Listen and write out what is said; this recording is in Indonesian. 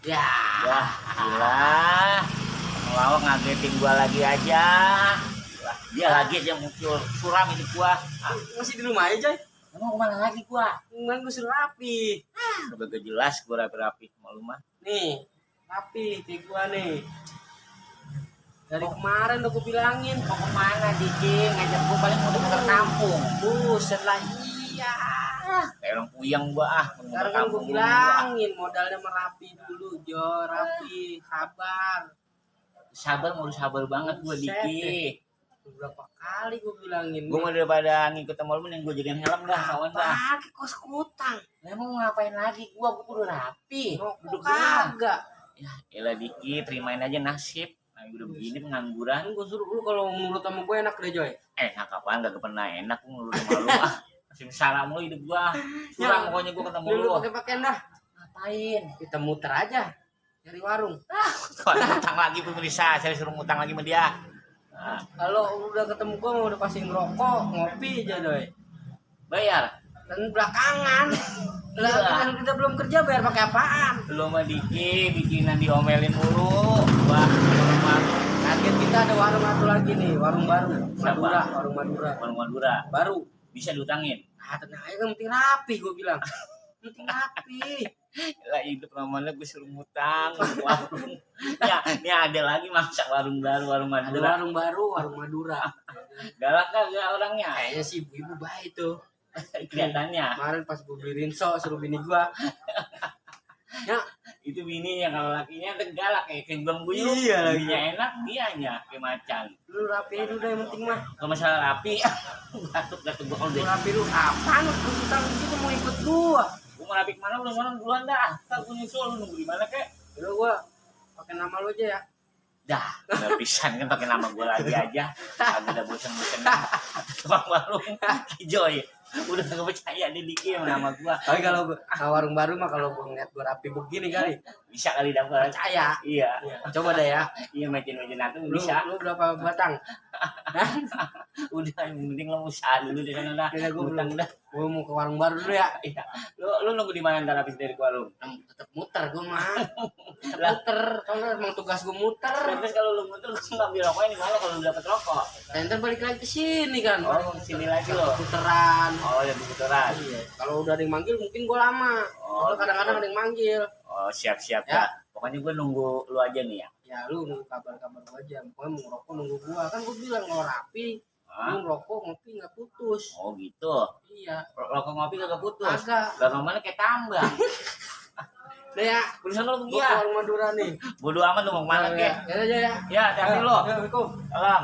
Ya. Wah, gila. Ngelawak ngagetin gua lagi aja. Wah, dia lagi yang muncul suram ini gua. Masih di rumah aja, Coy. Emang kemana lagi gua? Kemarin gue suruh rapi. Udah gak jelas gua rapi-rapi sama lu mah. Nih, rapi kayak gua nih. Dari kemarin udah gue bilangin. Mau kemana Diki? Ngajak gua paling mau ke kampung. Buset lah, iya. Kayak orang puyeng gua Sekarang kan gue bilangin modalnya merapi dulu, Jo. Rapi, sabar. Sabar banget gua Buset Diki. deh. Beberapa kali gue bilangin. Gua mau daripada ngikut sama lu yang gua jadiin helm dah, kawan dah. Pakai kos kutang. Emang mau ngapain lagi? Gua udah rapi. Duduk kagak. Ya, elah Diki, terimain aja nasib. Nah, udah begini pengangguran. Gue suruh lu kalau menurut sama gue enak deh, Joy. Enak apaan? Gak pernah enak lu sama lu. Masih salam lu hidup gua. Suram pokoknya gua ketemu lu. Lu pakai pakaian dah. Ngapain? Kita muter aja cari warung. Kalau utang lagi pemirsa, saya suruh ngutang lagi sama dia. Nah, Kalau udah ketemu gue udah pasti ngerokok, ngopi aja, Doy. bayar. Dan belakangan. Lah, kita belum kerja bayar pakai apaan? Lu sama Diki bikinan diomelin mulu. Wah, warung Target kita ada warung satu lagi nih, warung baru. Siapa? Madura, warung Madura. Madura. Baru. Bisa diutangin. Ah, tenang aja, yang penting rapi gue bilang. Penting rapi. Lah hidup namanya gue suruh ngutang warung. Ya, ini ada lagi masa warung baru, warung Ada Madura. warung baru, warung Madura. Galak kagak orangnya? Kayaknya sih ibu-ibu baik tuh. Kelihatannya. Kemarin pas gue beli rinso suruh bini gua. Ya, Itu bini yang kalau lakinya galak kayak kembang buyut. Iya, Bininya enak, dianya kayak macan. lu rapi dulu deh yang penting mah. Kalau masalah rapi, gatuk gua kalau Lu deh. rapi lu apaan lu utang gitu mau ikut gua. Gua mau rapi kemana? Udah mana duluan dah. Ntar gua nyusul, lu nunggu di mana kek? Udah gua pakai nama lu aja ya. Dah, udah pisan kan pakai nama gua lagi aja. Agak udah bosen-bosen. Tukang warung Kijoy. Udah gak percaya nih Diki sama nama gua. Tapi kalau gua warung baru mah kalau gua ngeliat gua rapi begini kali Bisa kali dapat. percaya. Iya. Coba deh ya. Iya, macin-macin aku Lu bisa. berapa batang? Udah, yang penting lo usaha dulu di sana dah. Kayaknya gua Utang belum. dah. Gua mau ke warung baru dulu ya. Iya. Lu nunggu di mana ntar habis dari warung? Tetep muter gua mah. Tetep muter. Kalau emang tugas gua muter. Terus kalau lu muter lu ngambil rokoknya di mana kalau lu dapet rokok? Ntar balik lagi ke sini kan. Oh, sini lagi lo. Puteran. Oh, ya putaran. Iya. Kalau udah ada yang manggil mungkin gua lama. Oh, Kalau kadang-kadang ada yang manggil. Oh, siap-siap Ya. ya. Pokoknya gue nunggu lu aja nih ya. Ya lu nunggu kabar-kabar gua aja. Pokoknya mau ngerokok nunggu gua. Kan gua bilang kalau rapi, Hah? lu ngerokok ngopi nggak putus. Oh gitu. Iya. Rokok ngopi kagak putus. Agak. Lah mana kayak tambang. Nah ya, Tulisan lu gua pergi ya. ke warung Madura nih. Bodo amat lu mau kemana kek? Ya aja ya. Ya, hati-hati lo. Assalamualaikum. Salam.